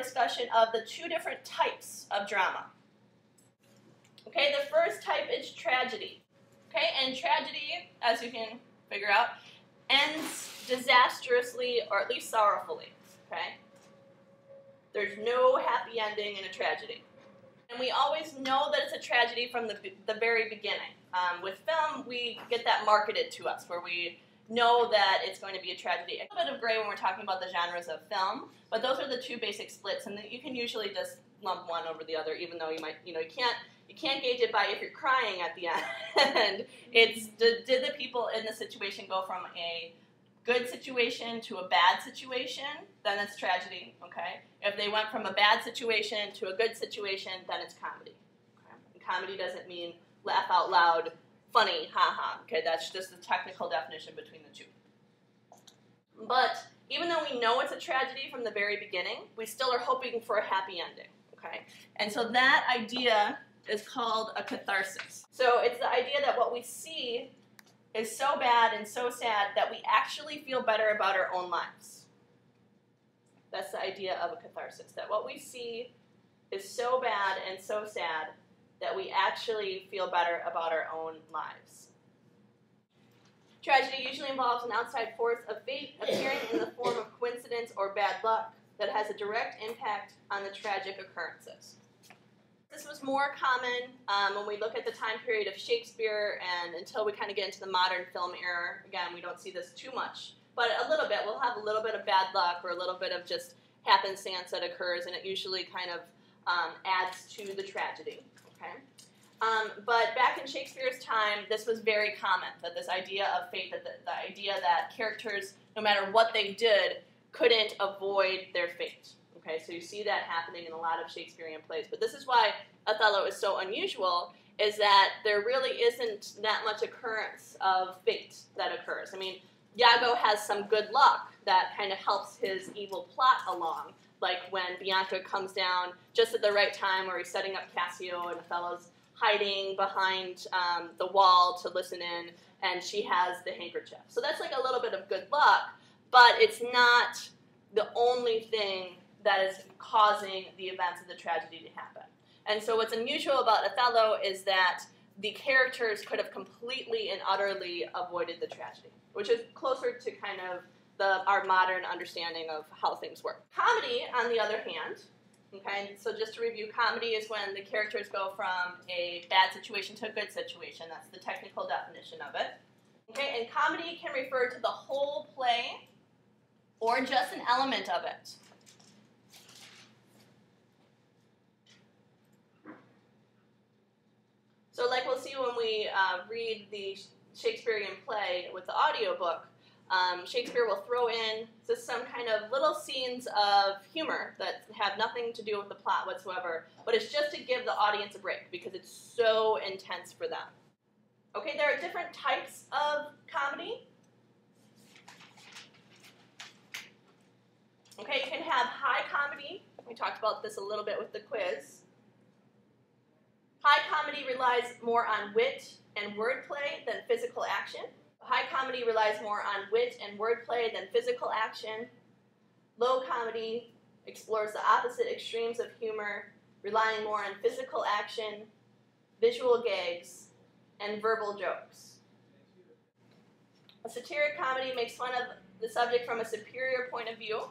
discussion of the two different types of drama. Okay, the first type is tragedy. Okay, and tragedy, as you can figure out, ends disastrously or at least sorrowfully. Okay, there's no happy ending in a tragedy. And we always know that it's a tragedy from the very beginning. With film, we get that marketed to us, where we know that it's going to be a tragedy. A little bit of gray when we're talking about the genres of film, but those are the two basic splits, and you can usually just lump one over the other, even though you might, you can't gauge it by if you're crying at the end. It's did the people in the situation go from a good situation to a bad situation, then it's tragedy, okay? If they went from a bad situation to a good situation, then it's comedy. Okay? And comedy doesn't mean laugh out loud, funny, haha, okay? That's just the technical definition between the two. But even though we know it's a tragedy from the very beginning, we still are hoping for a happy ending, okay? And so that idea is called a catharsis. So it's the idea that what we see is so bad and so sad that we actually feel better about our own lives. That's the idea of a catharsis, that what we see is so bad and so sad that we actually feel better about our own lives. Tragedy usually involves an outside force of fate appearing in the form of coincidence or bad luck that has a direct impact on the tragic occurrences. This was more common when we look at the time period of Shakespeare, and until we kind of get into the modern film era. Again, we don't see this too much, but a little bit. We'll have a little bit of bad luck or a little bit of just happenstance that occurs, and it usually kind of adds to the tragedy. Okay? But back in Shakespeare's time, this was very common, that this idea of fate, that the idea that characters, no matter what they did, couldn't avoid their fate. Okay, so you see that happening in a lot of Shakespearean plays. But this is why Othello is so unusual, is that there really isn't that much occurrence of fate that occurs. I mean, Iago has some good luck that kind of helps his evil plot along, like when Bianca comes down just at the right time where he's setting up Cassio and Othello's hiding behind the wall to listen in, and she has the handkerchief. So that's like a little bit of good luck, but it's not the only thing that is causing the events of the tragedy to happen. And so what's unusual about Othello is that the characters could have completely and utterly avoided the tragedy, which is closer to kind of our modern understanding of how things work. Comedy, on the other hand, okay, so just to review, comedy is when the characters go from a bad situation to a good situation. That's the technical definition of it. Okay, and comedy can refer to the whole play or just an element of it. So like we'll see when we read the Shakespearean play with the audiobook, Shakespeare will throw in just some kind of little scenes of humor that have nothing to do with the plot whatsoever, but it's just to give the audience a break because it's so intense for them. Okay, there are different types of comedy. Okay, you can have high comedy. We talked about this a little bit with the quiz. High comedy relies more on wit and wordplay than physical action. High comedy relies more on wit and wordplay than physical action. Low comedy explores the opposite extremes of humor, relying more on physical action, visual gags, and verbal jokes. A satiric comedy makes fun of the subject from a superior point of view.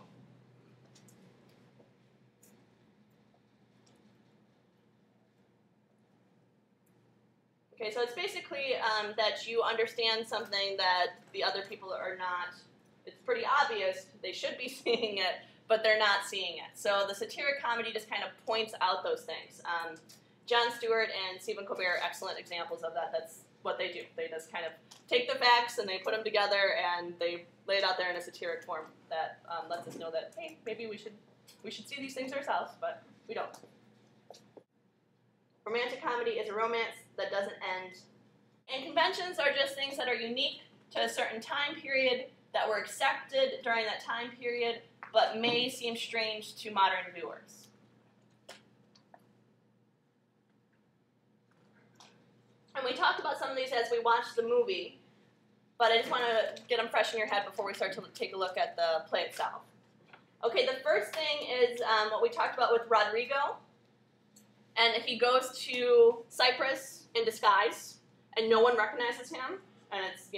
Okay, so it's basically that you understand something that the other people are not. It's pretty obvious they should be seeing it, but they're not seeing it. So the satiric comedy just kind of points out those things. Jon Stewart and Stephen Colbert are excellent examples of that. That's what they do. They just kind of take the facts and they put them together and they lay it out there in a satiric form that lets us know that, hey, maybe we should see these things ourselves, but we don't. Romantic comedy is a romance that doesn't end. And conventions are just things that are unique to a certain time period that were accepted during that time period, but may seem strange to modern viewers. And we talked about some of these as we watched the movie, but I just want to get them fresh in your head before we start to take a look at the play itself. Okay, the first thing is what we talked about with Rodrigo. And he goes to Cyprus in disguise, and no one recognizes him, and it's,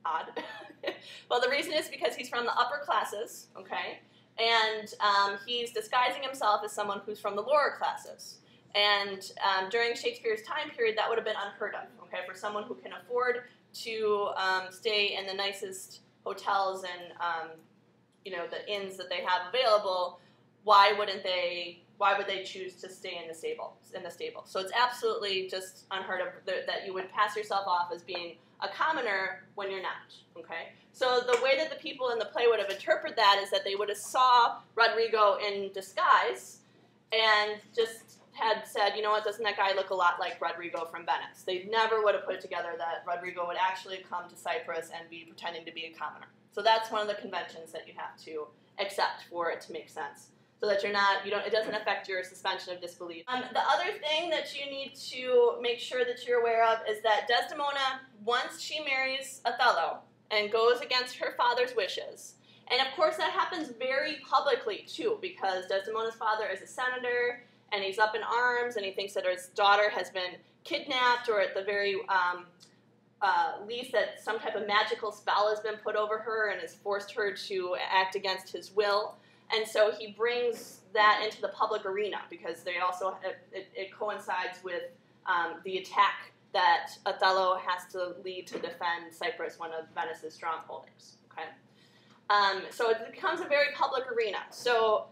odd. Well, the reason is because he's from the upper classes, okay? And he's disguising himself as someone who's from the lower classes. And during Shakespeare's time period, that would have been unheard of, okay? For someone who can afford to stay in the nicest hotels and, the inns that they have available, why would they choose to stay in the stable? So it's absolutely just unheard of that you would pass yourself off as being a commoner when you're not, okay? So the way that the people in the play would have interpreted that is that they would have saw Rodrigo in disguise and just had said, you know what, doesn't that guy look a lot like Rodrigo from Venice? They never would have put it together that Rodrigo would actually come to Cyprus and be pretending to be a commoner. So that's one of the conventions that you have to accept for it to make sense. So that it doesn't affect your suspension of disbelief. The other thing that you need to make sure that you're aware of is that Desdemona, once she marries Othello and goes against her father's wishes, and of course that happens very publicly too, because Desdemona's father is a senator, and he's up in arms, and he thinks that his daughter has been kidnapped, or at the very least that some type of magical spell has been put over her and has forced her to act against his will. And so he brings that into the public arena because it coincides with the attack that Othello has to lead to defend Cyprus, one of Venice's strongholdings. Okay, so it becomes a very public arena. So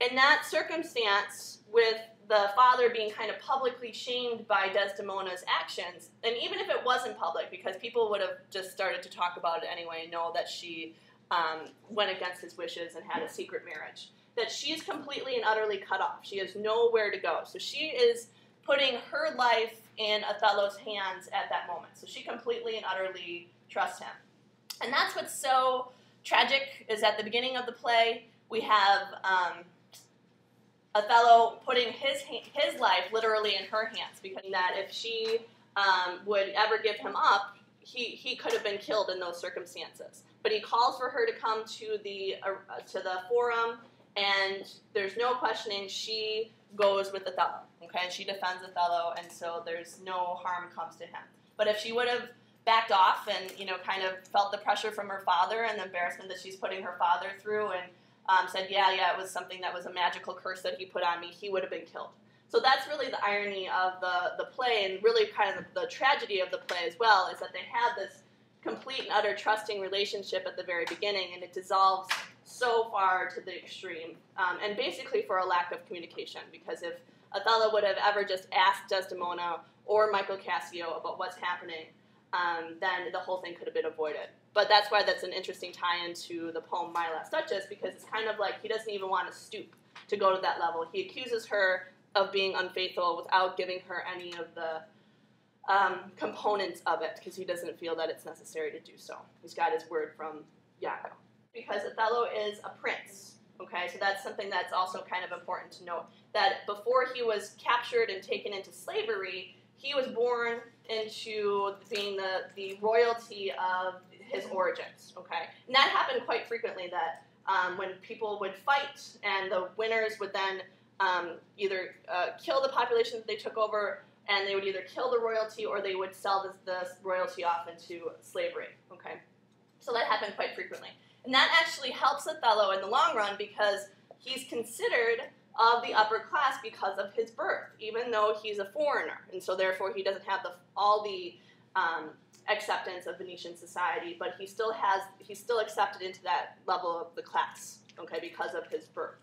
in that circumstance, with the father being kind of publicly shamed by Desdemona's actions, and even if it wasn't public, because people would have just started to talk about it anyway and know that she went against his wishes and had a secret marriage, that she's completely and utterly cut off. She has nowhere to go. So she is putting her life in Othello's hands at that moment. So she completely and utterly trusts him. And that's what's so tragic, is at the beginning of the play, we have Othello putting his life literally in her hands, because that if she would ever give him up, he could have been killed in those circumstances. But he calls for her to come to the forum, and there's no questioning. She goes with Othello, okay, and she defends Othello, and so there's no harm comes to him. But if she would have backed off and kind of felt the pressure from her father and the embarrassment that she's putting her father through, and said, yeah, it was something that was a magical curse that he put on me, he would have been killed. So that's really the irony of the play, and really kind of the tragedy of the play as well, is that they had this complete and utter trusting relationship at the very beginning, and it dissolves so far to the extreme, and basically for a lack of communication, because if Othello would have ever just asked Desdemona or Michael Cassio about what's happening, then the whole thing could have been avoided. But that's why that's an interesting tie-in to the poem My Last Duchess, because it's kind of like he doesn't even want to stoop to go to that level. He accuses her of being unfaithful without giving her any of the components of it, because he doesn't feel that it's necessary to do so. He's got his word from Iago. Because Othello is a prince, okay? So that's something that's also kind of important to note, that before he was captured and taken into slavery, he was born into being the royalty of his origins, okay? And that happened quite frequently, that when people would fight and the winners would then either kill the population that they took over, and they would either kill the royalty or they would sell the royalty off into slavery, okay? So that happened quite frequently. And that actually helps Othello in the long run, because he's considered of the upper class because of his birth, even though he's a foreigner. And so therefore he doesn't have all the acceptance of Venetian society, but he's still accepted into that level of the class, okay, because of his birth.